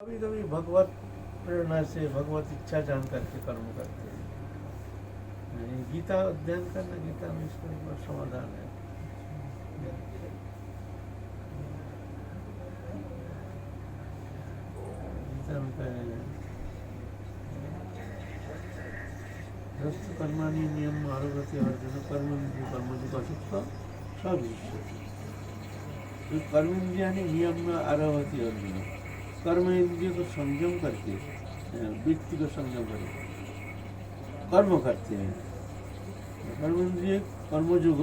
कभी कभी भगवत प्रेरणा से भगवत इच्छा जान करके कर्म करते हैं। नहीं, गीता अध्ययन करना, गीता में इसका एक बार समाधान है। गीता में कहे दस्त कर्माणी नियम आरोग्य अर्जुन कर्मेंद्रिय कर्मोजिका सब कर्मेंद्रियानी नियम में आरोहती अर्जुन, कर्म इंद्रिय को संयम करके वृत्ति को संयम करके कर्म करते हैं। कर्म इंद्रिय कर्मयोग,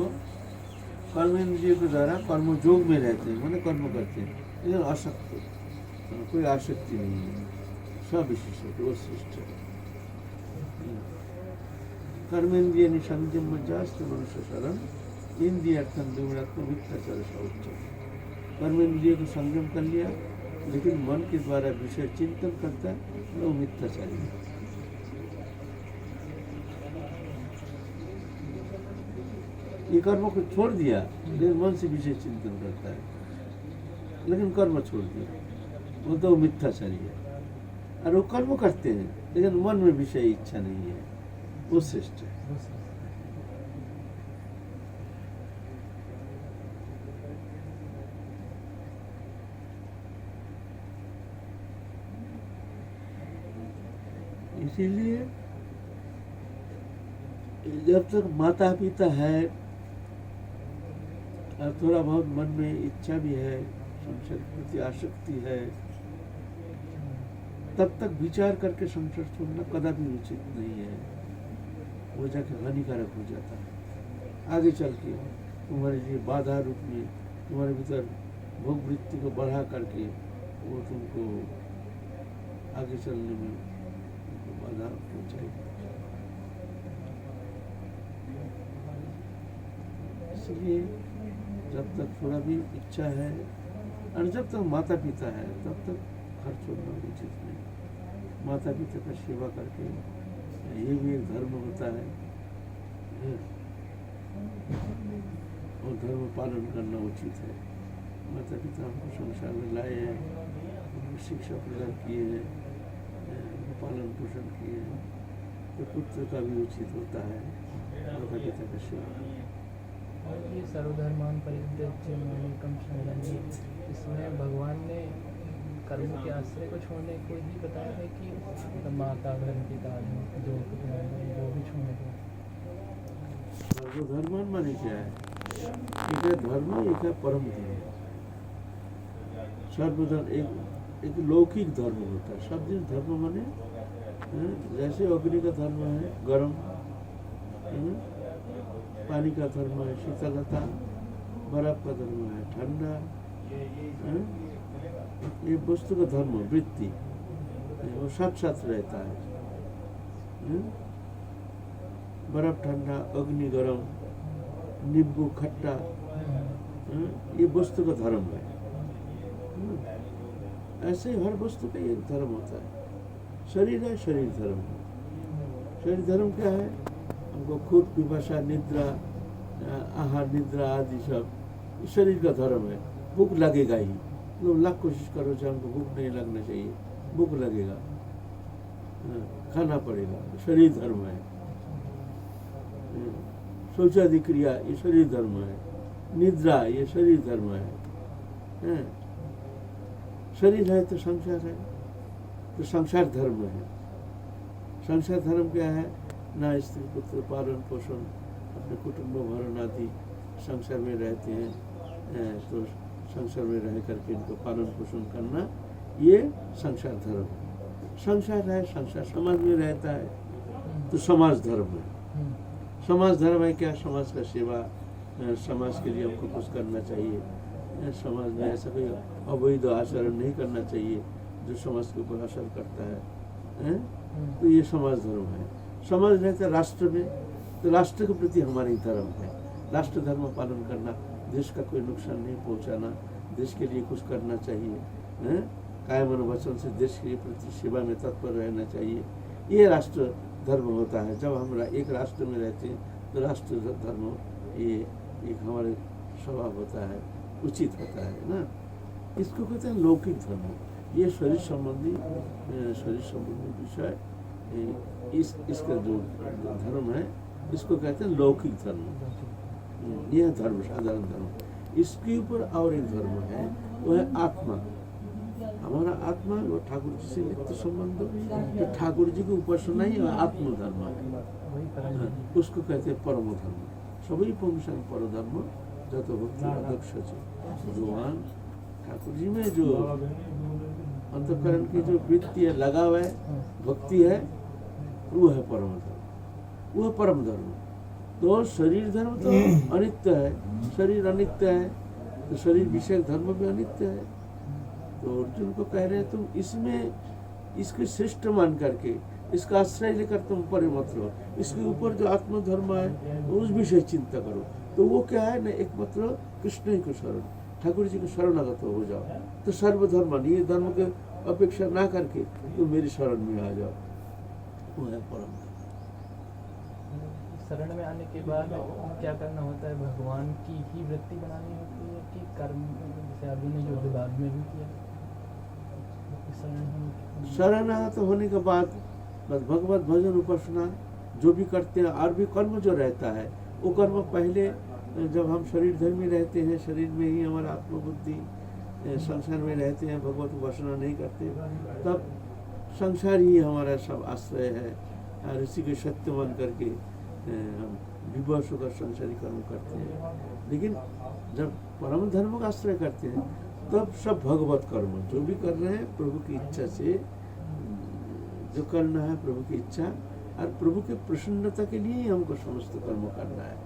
कर्म इंद्रिय के द्वारा कर्मयोग में रहते हैं, मैंने कर्म करते हैं, लेकिन आसक्त, कोई आसक्ति नहीं है, सविशेष वशिष्ठ। कर्मेंद्रिय निसंयम जास्त मनुष्य शरण इंद्रियर्थम विमूढ़त्व मिथ्याचार शौच। कर्मेंद्रिय को संयम कर लिया, लेकिन मन के द्वारा विषय चिंतन करता है, वो मिथ्याचारी है। ये कर्म को छोड़ दिया, लेकिन मन से विषय चिंतन करता है, लेकिन कर्म छोड़ दिया, वो तो मिथ्याचारी है। और वो कर्म करते हैं, लेकिन मन में विषय इच्छा नहीं है, वो श्रेष्ठ है। इसीलिए जब तक माता पिता है और थोड़ा बहुत मन में इच्छा भी है, संसार के प्रति आसक्ति है, तब तक विचार करके संसार छोड़ना कदापि उचित नहीं है। वो जाके हानिकारक हो जाता है। आगे चल के तुम्हारे लिए बाधा रूप में तुम्हारे भीतर भोग वृत्ति को बढ़ा करके वो तुमको आगे चलने में बाधा पहुंचाएगी। इसलिए जब तक थोड़ा भी इच्छा है और जब तक माता पिता है, तब तक घर छोड़ना उचित नहीं। माता पिता का सेवा करके, ये भी एक धर्म होता है, और धर्म पालन करना उचित है। माता पिता हमको संसार में लाए हैं, उनको शिक्षा प्रदान किए हैं, पालन पोषण किए हैं, तो पुत्र का भी उचित होता है माता पिता का सेवा। और ये सर्वधर्मान परित्यज्य मामेकं शरणं, इसमें भगवान ने कर्म के आश्रय को छोड़ने को ही बताया है कि माता धर्म पिता जो भी छोड़ने को। सर्वधर्मान माने क्या है? एक है धर्म, एक है परम धर्म। सर्वधर्म एक लौकिक धर्म होता है। सब दिन धर्म माने जैसे अग्नि का धर्म है गर्म, पानी का धर्म है शीतलता, बर्फ का धर्म है ठंडा, ये वस्तु का धर्म वृत्ति वो साथ साथ रहता है। बर्फ ठंडा, अग्नि गर्म, नींबू खट्टा, ये वस्तु का धर्म है। ऐसे हर वस्तु का एक धर्म होता है। शरीर है, शरीर धर्म है। शरीर धर्म क्या है? हमको खुद पिपासा, निद्रा, आहार निद्रा आदि सब शरीर का धर्म है। भूख लगेगा ही, तो लाख कोशिश करो चाहे हमको भूख नहीं लगना चाहिए, भूख लगेगा, खाना पड़ेगा, शरीर धर्म है। शौचादि क्रिया ये शरीर धर्म है। निद्रा ये शरीर धर्म है। शरीर है तो संसार है, तो संसार धर्म है। संसार धर्म क्या है? ना स्त्री पुत्र पालन पोषण, अपने कुटुंब भरण आदि संसार में रहते हैं, तो संसार में रह करके इनको पालन पोषण करना, ये संसार धर्म है। संसार है, संसार समाज में रहता है, तो समाज धर्म है। समाज धर्म है क्या? समाज का सेवा, समाज के लिए हमको कुछ करना चाहिए। समाज में ऐसा कोई अवैध आचरण नहीं करना चाहिए जो समाज के ऊपर असर करता है। तो ये समाज धर्म है। समाज रहता है राष्ट्र में, तो राष्ट्र के प्रति हमारी धर्म है। राष्ट्र धर्म पालन करना, देश का कोई नुकसान नहीं पहुंचाना, देश के लिए कुछ करना चाहिए, कायम वचन से देश के प्रति सेवा में तत्पर रहना चाहिए। ये राष्ट्र धर्म होता है। जब हम एक राष्ट्र में रहते हैं तो राष्ट्र धर्म ये एक हमारे स्वभाव होता है, उचित होता है ना। इसको कहते हैं लौकिक धर्म। ये शरीर संबंधी विषय, इसका जो धर्म है इसको कहते हैं लौकिक धर्म। यह धर्म साधारण धर्म। इसके ऊपर और एक धर्म है, वो है आत्मा। हमारा आत्मा वो ठाकुर जी से नित्य संबंध, तो ठाकुर जी की उपासना ही आत्म धर्म है, उसको कहते हैं परम धर्म। सभी पुंसा पर धर्म जत भक्ति अध्यक्ष भगवान ठाकुर जी में जो अंतःकरण की जो वृत्ति है, लगाव है, भक्ति है, वो है परम धर्म, वो है परम धर्म। तो शरीर धर्म तो अनित्य है, शरीर अनित्य है, तो शरीर विषय धर्म भी अनित्य है। तो अर्जुन को कह रहे हैं तुम इसमें इसके श्रेष्ठ मान करके इसका आश्रय लेकर तुम परे मत रहो, इसके ऊपर जो आत्मधर्म है उस विषय चिंता करो। तो वो क्या है ना, एक मतलब कृष्ण ही को शरण, ठाकुर जी को शरणागत हो जाओ। तो सर्वधर्म ये धर्म के अपेक्षा ना करके तुम मेरी शरण में आ जाओ, वो है परम। शरण में आने के बाद क्या करना होता है? भगवान की ही वृत्ति बनानी होती है कि कर्म, जैसे अभी ने जो बाद में भी किया शरणागत होने के बाद बस भगवत भजन उपासना जो भी करते हैं, और भी कर्म जो रहता है वो कर्म पहले जब हम शरीर धर्मी रहते हैं, शरीर में ही हमारा आत्मबुद्धि संसार में रहते हैं, भगवत उपासना नहीं करते, तब संसार ही हमारा सब आश्रय है। और इसी के सत्य मान करके हम विवश होकर संसारी कर्म करते हैं। लेकिन जब परम धर्म का आश्रय करते हैं तब सब भगवत कर्म जो भी कर रहे हैं प्रभु की इच्छा से जो करना है, प्रभु की इच्छा और प्रभु की प्रसन्नता के लिए ही हमको समस्त कर्म करना है।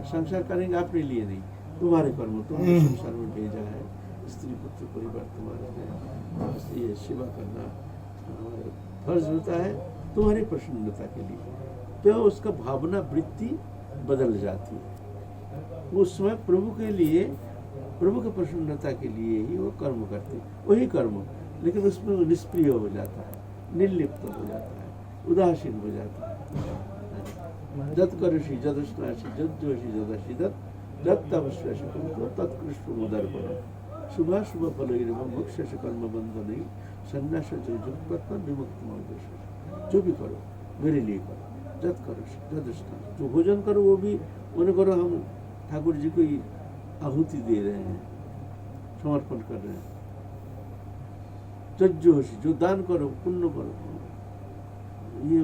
संसार करेंगे अपने लिए नहीं, तुम्हारे कर्म तुमने संसार में भेजा है, स्त्री पुत्र परिवार तुम्हारे है, ये सेवा करना फर्ज होता है तुम्हारी प्रसन्नता के लिए। तो उसका भावना वृत्ति बदल जाती है, उस समय प्रभु के लिए, प्रभु की प्रसन्नता के लिए ही वो कर्म करते, वही कर्म, लेकिन उसमें वो निष्प्रिय हो जाता है, निर्लिप्त हो जाता है, उदासीन हो जाता है। जत करुषि जदस्नाशी जदोषि जदसी जत तपस्यासी तत्कृष्ण मुदर्पण शुभ शुभ फल मोक्ष से कर्म बंधन नहीं संन्यास विमुक्त। जो भी करो मेरे लिए करो, जत करो जदस्नान, जो भोजन करो वो भी उन्हें करो, हम ठाकुर जी को ही आहुति दे रहे हैं, समर्पण कर रहे हैं। जज्जोषि, जो दान करो पुण्य करो, ये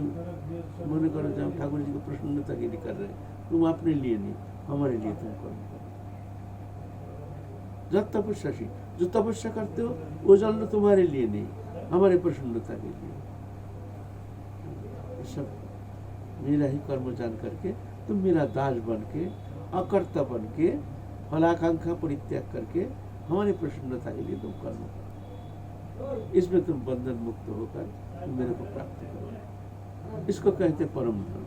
मन करो जब ठाकुर जी को प्रसन्नता के लिए कर रहे हैं, तुम अपने लिए नहीं हमारे लिए तुम कर्म करो। जब तपस्या, जो तपस्या करते हो वो जन्म तुम्हारे लिए नहीं हमारे प्रसन्नता के लिए। सब मेरा ही कर्म जान करके तुम मेरा दास बन के, अकर्ता बन के, फलाकांक्षा परित्याग करके हमारी प्रसन्नता के लिए तुम कर्म करो। इसमें तुम बंधन मुक्त होकर तुम मेरे को प्राप्त करो। इसको कहते परम धर्म।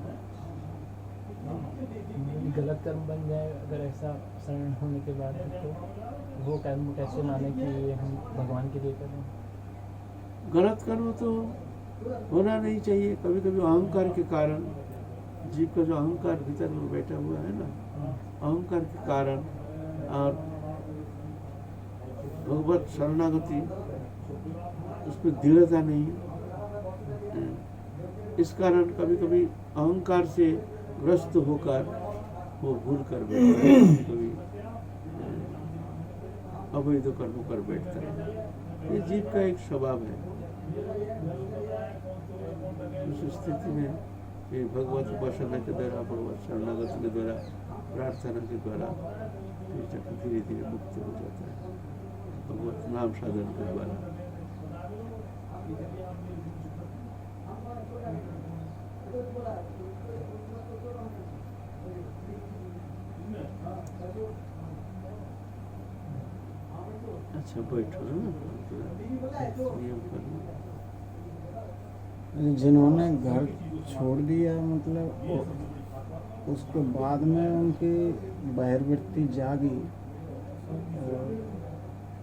गलत कर्म बन जाए अगर ऐसा शरण होने के बाद, तो वो कर्म कैसे माने कि ये हम भगवान के लिए करें? गलत कर्म तो होना नहीं चाहिए। कभी कभी अहंकार के कारण, जीव का जो अहंकार भीतर में बैठा हुआ है ना, अहंकार के कारण और भगवत शरणागति उसमें दृढ़ता नहीं, इस कारण कभी कभी अहंकार से ग्रस्त होकर वो भूल कर बैठता है, कभी अवैध कर्म कर बैठता है। ये जीव का एक स्वभाव है। उस स्थिति में ये भगवत उपासना के द्वारा, भगवत शरणागति के द्वारा, प्रार्थना के द्वारा धीरे धीरे मुक्त हो जाता है, भगवत नाम साधन के द्वारा। अच्छा बैठो ना, जिन्होंने घर छोड़ दिया, मतलब उसके बाद में उनकी बहिर्वृत्ति जागी,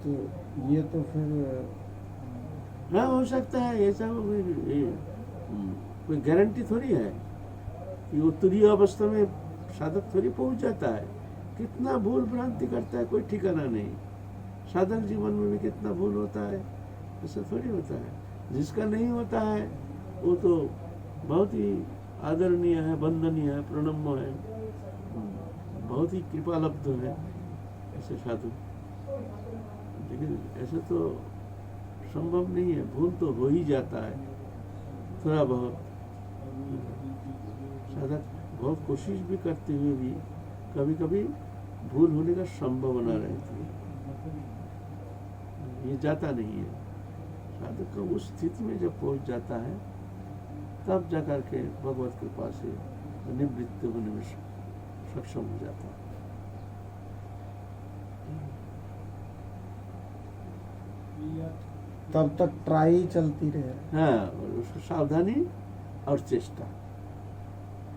तो ये तो फिर हाँ हो सकता है ऐसा। कोई गारंटी थोड़ी है कि वो तुरीय अवस्था में साधक थोड़ी पहुंच जाता है। कितना भूल भ्रांति करता है कोई ठिकाना नहीं। साधक जीवन में भी कितना भूल होता है, ऐसा थोड़ी होता है। जिसका नहीं होता है वो तो बहुत ही आदरणीय है, वंदनीय है, प्रणम्य है, बहुत ही कृपालब्ध है ऐसे साधु। लेकिन ऐसे तो संभव नहीं है, भूल तो हो ही जाता है थोड़ा बहुत। साधक बहुत कोशिश भी करते हुए भी कभी कभी भूल होने का संभावना रहती है, ये जाता नहीं है। साधक को उस स्थिति में जब पहुंच जाता है तब जाकर के भगवत कृपा से निवृत्त होने में सक्षम हो जाता है। तब तक ट्राई चलती रहे। हाँ, और उसको सावधानी और चेष्टा,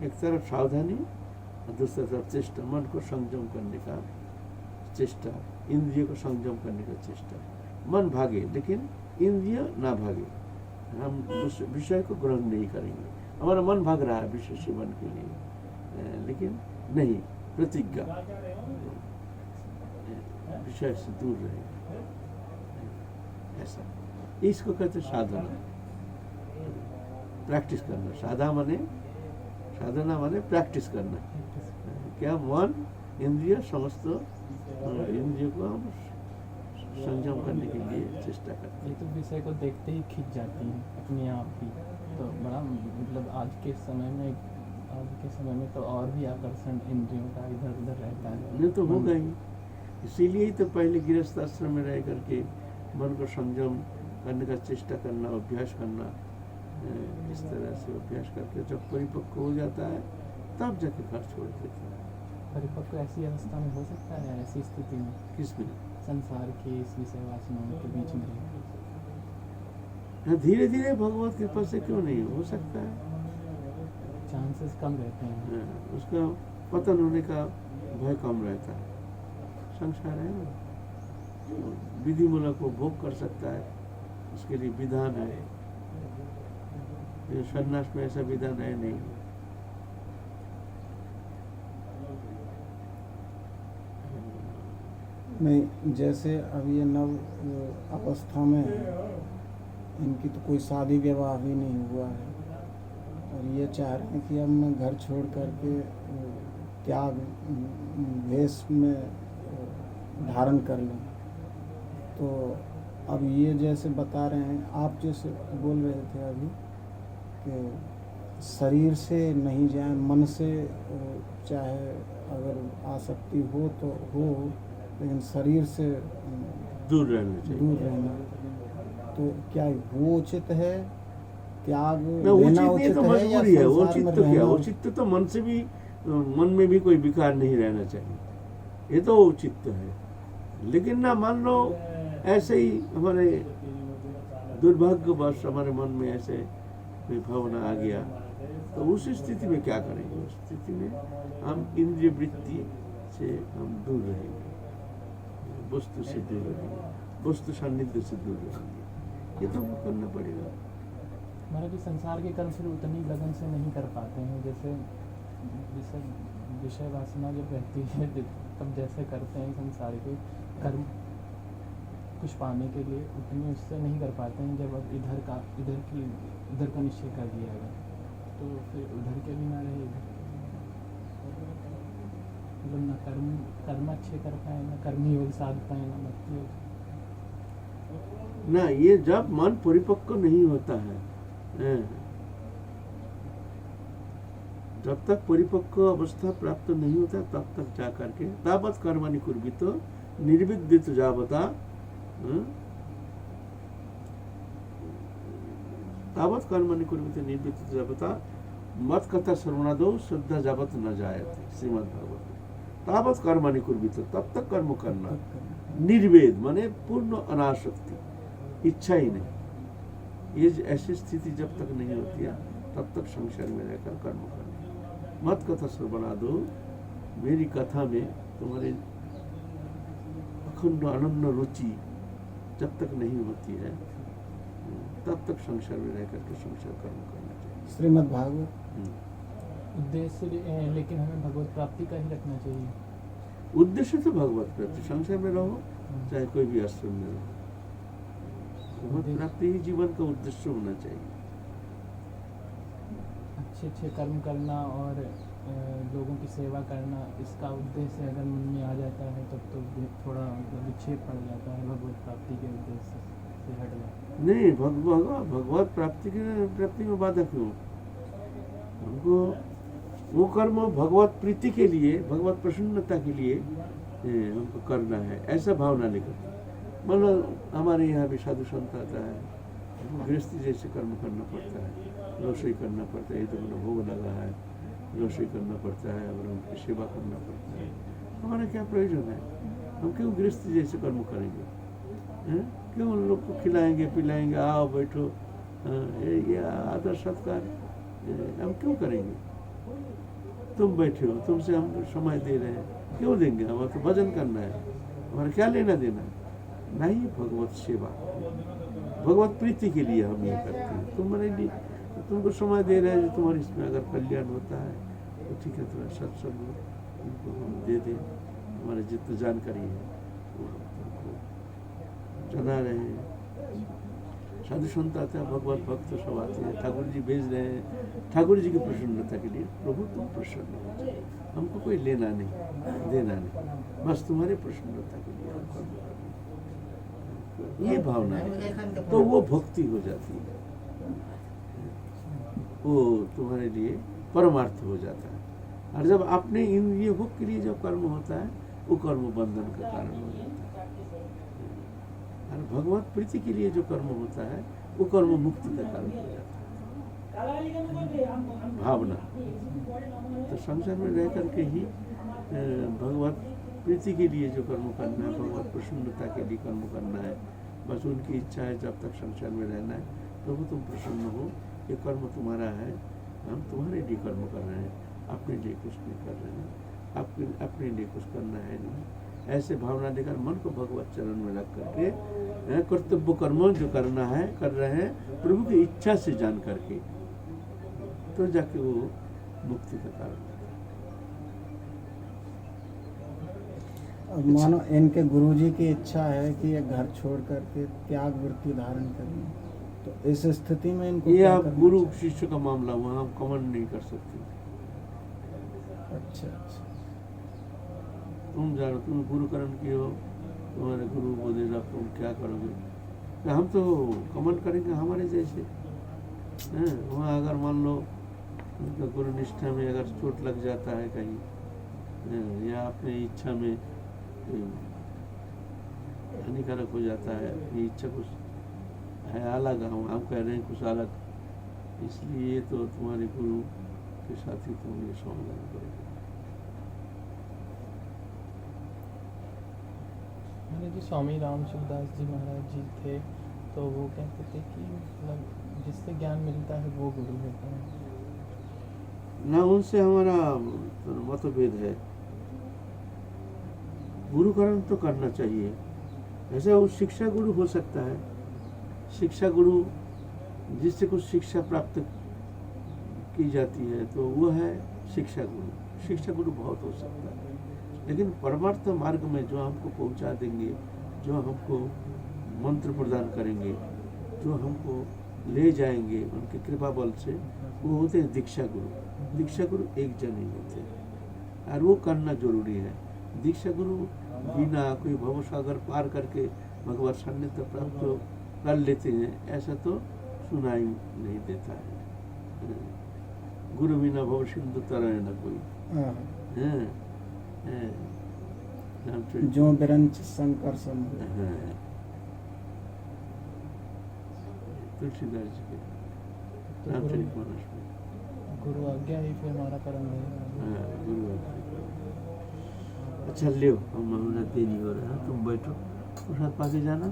एक तरफ सावधानी और दूसरी तरफ चेष्टा, मन को संयम करने का चेष्टा, इंद्रिय को संयम करने का चेष्टा। मन भागे लेकिन इंद्रिय ना भागे, हम उस विषय को ग्रहण नहीं करेंगे। हमारा मन भाग रहा है विषय सेवन के लिए, लेकिन नहीं, प्रतिज्ञा विषय से दूर रहे, ऐसा। इसको कहते साधना, प्रैक्टिस करना। साधना माने प्रैक्टिस करना। क्या मन इंद्रिय समस्त इंद्रिय को हम संयम करने के लिए चेष्टा करते हैं। ये तो विषय को देखते ही खिंच जाती है अपने आप ही। तो बड़ा मतलब आज के समय में तो और भी आकर्षण इंद्रियों का इधर उधर रहता है। नहीं तो होगा ही, इसीलिए ही तो पहले गृहस्थ आश्रम में रह करके मन को संयम करने का चेष्टा करना, अभ्यास करना। इस तरह से अभ्यास करके जब परिपक्व हो जाता है तब जाके घर छोड़ देता है। परिपक्व ऐसी अवस्था में हो सकता है, ऐसी स्थिति में किस में? संसार की इस विषय वासनाओं के बीच में धीरे धीरे भगवत कृपा से क्यों नहीं हो सकता है। चांसेस कम रहते हैं। उसका पतन होने का भय कम रहता है। संसार है ना, विधि मूलक वो भोग कर सकता है, उसके लिए विधान है। सन्यास में ऐसा विधान है नहीं। नहीं, जैसे अब ये नव अवस्था में है, इनकी तो कोई शादी विवाह भी नहीं हुआ है और ये चाह रहे हैं कि अब मैं घर छोड़ करके त्याग वेश में धारण कर लूँ। तो अब ये जैसे बता रहे हैं, आप जैसे बोल रहे थे अभी कि शरीर से नहीं जाए, मन से चाहे अगर आसक्ति हो तो हो, लेकिन शरीर से दूर रहना चाहिए। तो क्या वो उचित है? त्याग लेना उचित तो है या मजबूरी है? संसार उचित में तो क्या, रहना? उचित तो मन से भी, मन में भी कोई विकार नहीं रहना चाहिए, ये तो उचित है। लेकिन ना मान लो ऐसे ही हमारे दुर्भाग्यवश हमारे मन में ऐसे कोई भावना आ गया, तो उस स्थिति में क्या करेंगे? उस स्थिति में हम इंद्रिय वृत्ति से हम दूर रहेंगे, वस्तु से दूर रहेंगे, वस्तु सान्निध्य से दूर रहेंगे। ये तो करना पड़ेगा। हमारा भी संसार के कर्म फिर उतनी लगन से नहीं कर पाते हैं, जैसे विषय वासना जब रहती है तब जैसे करते हैं संसार के कर्म कुछ पाने के लिए, उतनी उससे नहीं कर पाते हैं। जब अब इधर का निश्चय कर दिया गया तो फिर उधर के भी ना रहे, इधर मतलब ना कर्म अच्छे कर पाए, ना कर्म योग साध पाए, ना भक्ति योग। ना ये जब मन परिपक्व नहीं होता है, जब तक परिपक्व अवस्था प्राप्त नहीं होता तब तक जा करके तावत कर्माणि कुर्वीत निर्विद्यत जावता, तावत कर्माणि कुर्वीत निर्विद्यत जावता मत कथा श्रवणादो श्रद्धा जावत न जायते। श्रीमद् भागवत। तावत कर्माणि कुर्वीत, तब तक कर्म करना, निर्वेद माने पूर्ण अनासक्ति, इच्छा ही नहीं। ये ऐसी स्थिति जब तक नहीं होती है तब तक संसार में रहकर कर्म करना। मत कथा श्रवणा दो, मेरी कथा में तुम्हारे अखंड अनन्य रुचि जब तक नहीं होती है तब तक संसार में रह करके संसार कर्म करना चाहिए। श्रीमद् भागवत उद्देश्य लेकिन हमें भगवत प्राप्ति का ही रखना चाहिए। उद्देश्य तो भगवत प्राप्ति, संसार में रहो चाहे कोई भी आश्रम में रहो, भगवत प्राप्ति ही जीवन का उद्देश्य होना चाहिए। अच्छे अच्छे कर्म करना और लोगों की सेवा करना, इसका उद्देश्य अगर मन में आ जाता है तब तो थोड़ा विक्षेप पड़ जाता है, भगवत प्राप्ति के उद्देश्य से हट जाता है। नहीं, भगवत प्राप्ति में बाधा क्यों? हमको वो कर्म भगवत प्रीति के लिए, भगवत प्रसन्नता के लिए हमको करना है, ऐसा भावना लेकर। मतलब हमारे यहाँ भी साधु संत आता है, गृहस्थी जैसे कर्म करना पड़ता है, रसोई करना पड़ता है, इधर भोग लगा है, रसोई करना पड़ता है और उनकी सेवा करना पड़ता है। हमारा क्या प्रयोजन है? हम क्यों गृहस्थी जैसे कर्म करेंगे? क्यों उन लोग को खिलाएंगे पिलाएंगे, आओ बैठो, ये आदर सत्कार हम क्यों करेंगे? तुम बैठे हो, तुमसे हम समय दे रहे हैं, क्यों देंगे? हमारा तो भजन करना है, हमारा क्या लेना देना? नहीं, भगवत सेवा, भगवत प्रीति के लिए हम ये करते हैं। तुम्हारे लिए तुमको समय दे रहे हैं, जो तुम्हारी इसमें अगर कल्याण होता है तो ठीक है, थोड़ा सत्संग उनको हम दे दें, हमारे जितनी जानकारी है वो तुमको चला रहे हैं। साधु संत आते हैं, भगवत भक्त सब आते हैं, ठाकुर जी भेज रहे हैं ठाकुर जी की प्रसन्नता के लिए। प्रभु तुम प्रसन्न हो जाओ, हमको कोई लेना नहीं देना नहीं, बस तुम्हारी प्रसन्नता के लिए हम कर्म कर रहे हैं। ये भावना है तो वो भक्ति हो जाती है, वो तुम्हारे लिए परमार्थ हो जाता है। और जब अपने इंद्रिय भोग के लिए जो कर्म होता है वो कर्म बंधन का कारण हो जाता है, और भगवत प्रीति के लिए जो कर्म होता है वो कर्म मुक्ति का कारण हो जाता है। भावना तो संसार में रह करके ही भगवत प्रीति के लिए जो कर्म करना है, भगवत प्रसन्नता के लिए कर्म करना है, बस उनकी इच्छा है जब तक संसार में रहना है। प्रभु तुम प्रसन्न हो, ये कर्म तुम्हारा है, हम तुम्हारे लिए कर्म कर रहे हैं, अपने लिए कुछ नहीं कर रहे हैं, अपने लिए कुछ करना है नहीं। ऐसे भावना लेकर मन को भगवत चरण में रख करके कर्तव्य कर्म जो करना है कर रहे हैं प्रभु की इच्छा से जान करके, तो जाके वो मुक्ति का कारण है। अब मानो इनके गुरुजी की इच्छा है कि ये घर छोड़ करके त्याग वृत्ति धारण करें, तो इस स्थिति में इनको ये आप गुरु शिष्य का मामला हुआ, हम कमेंट नहीं कर सकते। अच्छा अच्छा, तुम जानो, तुम गुरुकरण किए हो, तुम्हारे गुरु बोलेगा तुम क्या करोगे, तो हम तो कमेंट करेंगे हमारे जैसे हैं। वहाँ अगर मान लो उनका गुरु निष्ठा में अगर चोट लग जाता है कहीं, या अपनी इच्छा में हानिकारक हो जाता है, अपनी इच्छा कुछ है अलग, हम कह रहे हैं कुछ अलग, इसलिए तो तुम्हारे गुरु के साथ ही तुम ये समाधान करोगे। मैंने जो स्वामी रामचंद्रदास जी महाराज जी थे, तो वो कहते थे कि मतलब जिससे ज्ञान मिलता है वो गुरु होता है। ना उनसे हमारा मतभेद है, गुरुकरण तो करना चाहिए। ऐसा वो शिक्षा गुरु हो सकता है, शिक्षा गुरु जिससे कुछ शिक्षा प्राप्त की जाती है तो वो है शिक्षा गुरु। शिक्षा गुरु बहुत हो सकता है, लेकिन परमार्थ मार्ग में जो हमको पहुंचा देंगे, जो हमको मंत्र प्रदान करेंगे, जो हमको ले जाएंगे उनके कृपा बल से, वो होते हैं दीक्षा गुरु। दीक्षा गुरु एक जन ही होते हैं और वो करना जरूरी है। दीक्षा गुरु बिना कोई भवसागर पार करके भगवत सान्निध्य प्राप्त कर लेते हैं, ऐसा तो सुनाई नहीं देता है। गुरु बिना भव सिंधु तरह न कोई, जो बिरंच शंकर सम। तुलसीदास जी के तो रामचरितमानस में गुरु आज्ञा ही फिर हमारा परम है। गुरु अच्छा लियो, हम देरी हो रहा है, तुम बैठो, प्रसाद पाके जाना।